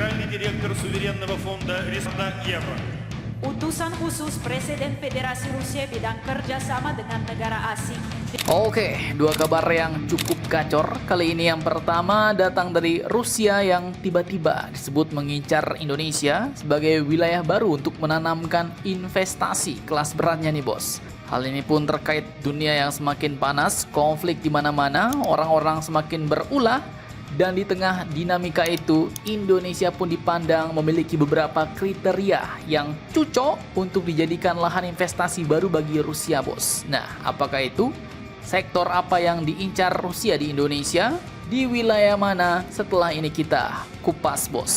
генеральный директор суверенного фонда Республики Евро. Utusan khusus Presiden Federasi Rusia bidang kerjasama dengan negara asing. Oke, dua kabar yang cukup gacor. Kali ini yang pertama datang dari Rusia yang tiba-tiba disebut mengincar Indonesia sebagai wilayah baru untuk menanamkan investasi kelas beratnya nih bos. Hal ini pun terkait dunia yang semakin panas, konflik di mana-mana, orang-orang semakin berulah. Dan di tengah dinamika itu, Indonesia pun dipandang memiliki beberapa kriteria yang cocok untuk dijadikan lahan investasi baru bagi Rusia, bos. Nah, apakah itu? Sektor apa yang diincar Rusia di Indonesia? Di wilayah mana? Setelah ini kita kupas, bos.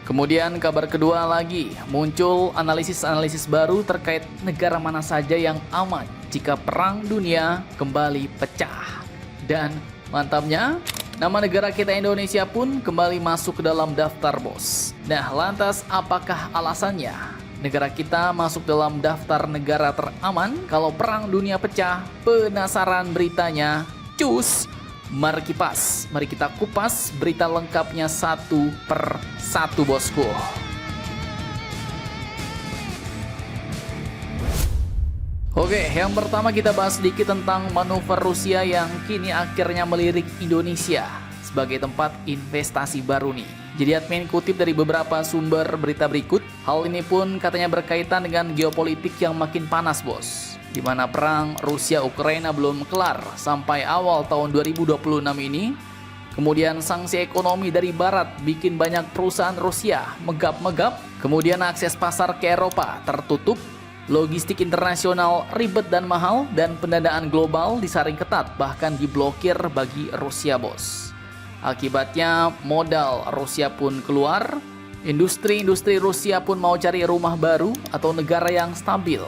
Kemudian kabar kedua lagi, muncul analisis-analisis baru terkait negara mana saja yang aman jika perang dunia kembali pecah. Dan mantapnya, nama negara kita Indonesia pun kembali masuk ke dalam daftar, bos. Nah, lantas apakah alasannya negara kita masuk dalam daftar negara teraman kalau perang dunia pecah? Penasaran beritanya? Cus! Mari kita kupas berita lengkapnya satu per satu, bosku. Oke, yang pertama kita bahas sedikit tentang manuver Rusia yang kini akhirnya melirik Indonesia sebagai tempat investasi baru nih. Jadi admin kutip dari beberapa sumber berita berikut, hal ini pun katanya berkaitan dengan geopolitik yang makin panas, bos. Di mana perang Rusia-Ukraina belum kelar sampai awal tahun 2026 ini. Kemudian sanksi ekonomi dari barat bikin banyak perusahaan Rusia megap-megap. Kemudian akses pasar ke Eropa tertutup. Logistik internasional ribet dan mahal, dan pendanaan global disaring ketat, bahkan diblokir bagi Rusia, bos. Akibatnya modal Rusia pun keluar, industri-industri Rusia pun mau cari rumah baru atau negara yang stabil,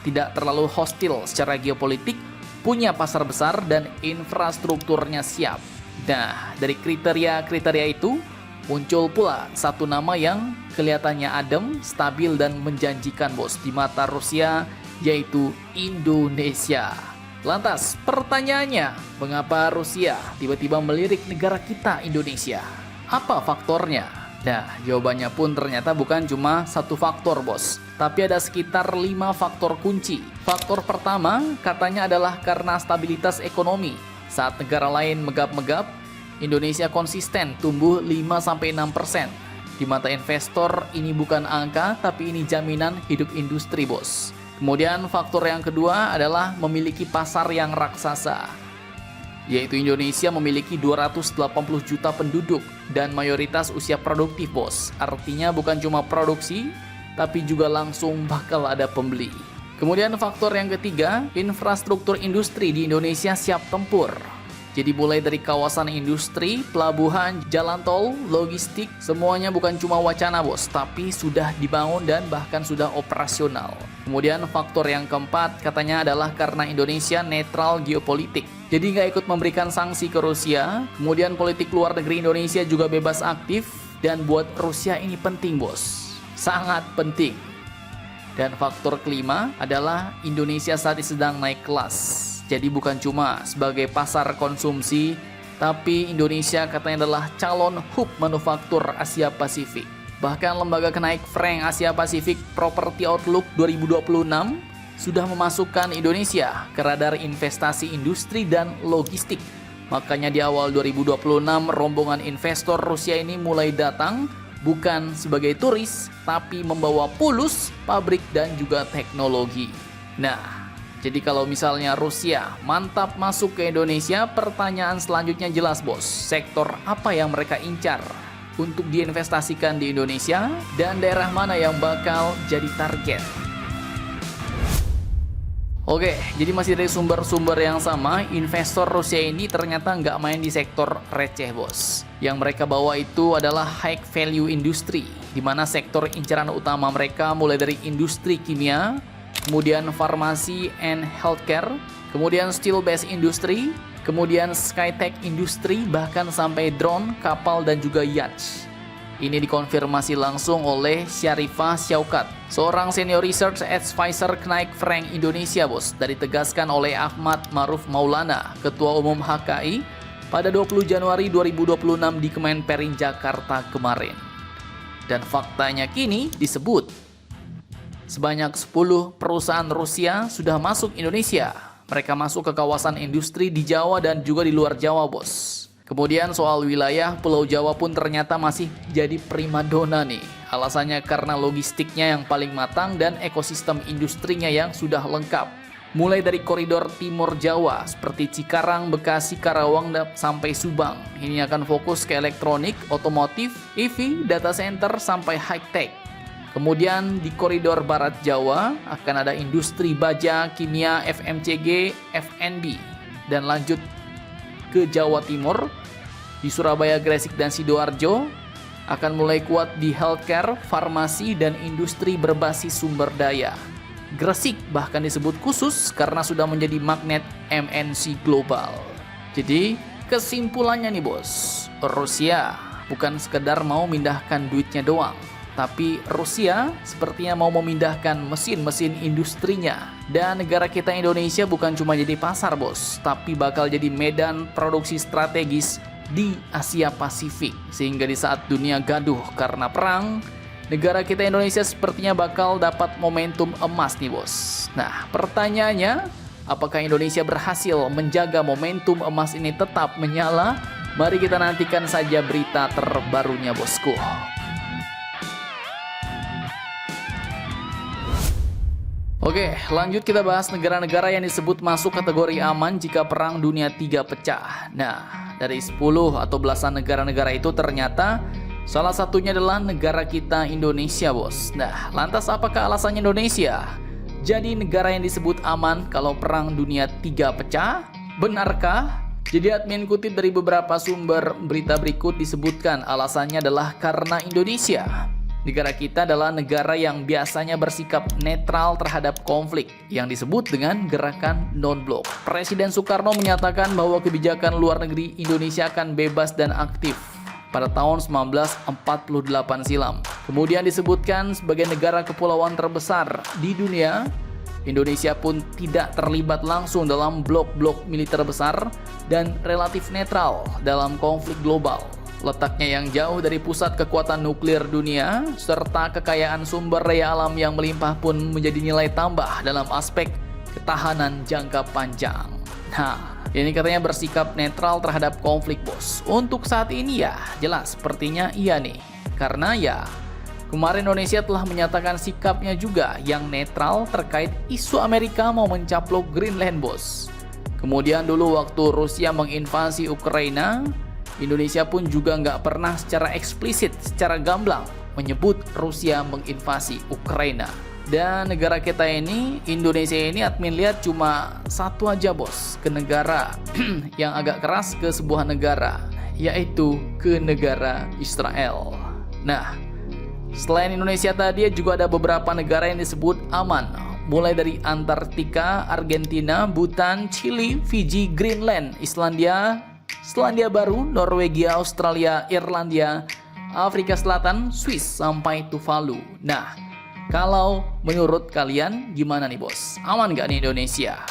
tidak terlalu hostil secara geopolitik, punya pasar besar dan infrastrukturnya siap. Nah, dari kriteria-kriteria itu muncul pula satu nama yang kelihatannya adem, stabil, dan menjanjikan, bos, di mata Rusia, yaitu Indonesia. Lantas, pertanyaannya, mengapa Rusia tiba-tiba melirik negara kita, Indonesia? Apa faktornya? Nah, jawabannya pun ternyata bukan cuma satu faktor, bos, tapi ada sekitar 5 faktor kunci. Faktor pertama katanya adalah karena stabilitas ekonomi. Saat negara lain megap-megap, Indonesia konsisten tumbuh 5-6%. Di mata investor ini bukan angka, tapi ini jaminan hidup industri, bos. Kemudian faktor yang kedua adalah memiliki pasar yang raksasa, yaitu Indonesia memiliki 280 juta penduduk dan mayoritas usia produktif, bos. Artinya bukan cuma produksi, tapi juga langsung bakal ada pembeli. Kemudian faktor yang ketiga, infrastruktur industri di Indonesia siap tempur. Jadi mulai dari kawasan industri, pelabuhan, jalan tol, logistik, semuanya bukan cuma wacana, bos, tapi sudah dibangun dan bahkan sudah operasional. Kemudian faktor yang keempat katanya adalah karena Indonesia netral geopolitik. Jadi nggak ikut memberikan sanksi ke Rusia. Kemudian politik luar negeri Indonesia juga bebas aktif, dan buat Rusia ini penting, bos. Sangat penting. Dan faktor kelima adalah Indonesia saat ini sedang naik kelas. Jadi bukan cuma sebagai pasar konsumsi, tapi Indonesia katanya adalah calon hub manufaktur Asia Pasifik. Bahkan lembaga Knight Frank Asia Pasifik Property Outlook 2026 sudah memasukkan Indonesia ke radar investasi industri dan logistik. Makanya di awal 2026 rombongan investor Rusia ini mulai datang bukan sebagai turis, tapi membawa pulus, pabrik, dan juga teknologi. Nah, jadi kalau misalnya Rusia mantap masuk ke Indonesia, pertanyaan selanjutnya jelas, bos. Sektor apa yang mereka incar untuk diinvestasikan di Indonesia, dan daerah mana yang bakal jadi target? Oke, jadi masih dari sumber-sumber yang sama, investor Rusia ini ternyata nggak main di sektor receh, bos. Yang mereka bawa itu adalah high value industry, di mana sektor incaran utama mereka mulai dari industri kimia, kemudian farmasi and healthcare, kemudian steel-based industry, kemudian skytech industry, bahkan sampai drone, kapal, dan juga yacht. Ini dikonfirmasi langsung oleh Syarifah Syaukat, seorang senior research advisor Knight Frank Indonesia, bos, dari ditegaskan oleh Ahmad Maruf Maulana, Ketua Umum HKI, pada 20 Januari 2026 di Kemenperin Jakarta kemarin. Dan faktanya kini disebut sebanyak 10 perusahaan Rusia sudah masuk Indonesia. Mereka masuk ke kawasan industri di Jawa dan juga di luar Jawa, bos. Kemudian soal wilayah, Pulau Jawa pun ternyata masih jadi primadona nih. Alasannya karena logistiknya yang paling matang dan ekosistem industrinya yang sudah lengkap. Mulai dari koridor timur Jawa seperti Cikarang, Bekasi, Karawang, sampai Subang. Ini akan fokus ke elektronik, otomotif, EV, data center, sampai high-tech. Kemudian di koridor barat Jawa akan ada industri baja, kimia, FMCG, FNB. Dan lanjut ke Jawa Timur, di Surabaya, Gresik, dan Sidoarjo akan mulai kuat di healthcare, farmasi, dan industri berbasis sumber daya. Gresik bahkan disebut khusus karena sudah menjadi magnet MNC global. Jadi kesimpulannya nih bos, Rusia bukan sekedar mau mindahkan duitnya doang, tapi Rusia sepertinya mau memindahkan mesin-mesin industrinya. Dan negara kita Indonesia bukan cuma jadi pasar bos, tapi bakal jadi medan produksi strategis di Asia Pasifik. Sehingga di saat dunia gaduh karena perang, negara kita Indonesia sepertinya bakal dapat momentum emas nih bos. Nah pertanyaannya, apakah Indonesia berhasil menjaga momentum emas ini tetap menyala? Mari kita nantikan saja berita terbarunya bosku. Oke, lanjut kita bahas negara-negara yang disebut masuk kategori aman jika Perang Dunia III pecah. Nah, dari 10 atau belasan negara-negara itu ternyata salah satunya adalah negara kita Indonesia, bos. Nah, lantas apakah alasannya Indonesia jadi negara yang disebut aman kalau Perang Dunia III pecah? Benarkah? Jadi admin kutip dari beberapa sumber berita berikut disebutkan alasannya adalah karena Indonesia. Negara kita adalah negara yang biasanya bersikap netral terhadap konflik yang disebut dengan gerakan non-blok. Presiden Soekarno menyatakan bahwa kebijakan luar negeri Indonesia akan bebas dan aktif pada tahun 1948 silam. Kemudian disebutkan sebagai negara kepulauan terbesar di dunia, Indonesia pun tidak terlibat langsung dalam blok-blok militer besar dan relatif netral dalam konflik global. Letaknya yang jauh dari pusat kekuatan nuklir dunia, serta kekayaan sumber daya alam yang melimpah pun menjadi nilai tambah dalam aspek ketahanan jangka panjang. Nah, ini katanya bersikap netral terhadap konflik, bos. Untuk saat ini ya, jelas sepertinya iya nih. Karena ya, kemarin Indonesia telah menyatakan sikapnya juga yang netral terkait isu Amerika mau mencaplok Greenland, bos. Kemudian dulu waktu Rusia menginvasi Ukraina, Indonesia pun juga nggak pernah secara eksplisit, secara gamblang menyebut Rusia menginvasi Ukraina. Dan negara kita ini, Indonesia ini admin lihat cuma satu aja bos, ke negara yang agak keras ke sebuah negara, yaitu ke negara Israel. Nah, selain Indonesia tadi juga ada beberapa negara yang disebut aman, mulai dari Antartika, Argentina, Bhutan, Chili, Fiji, Greenland, Selandia Baru, Norwegia, Australia, Irlandia, Afrika Selatan, Swiss, sampai Tuvalu. Nah, kalau menurut kalian gimana nih bos? Aman gak nih Indonesia?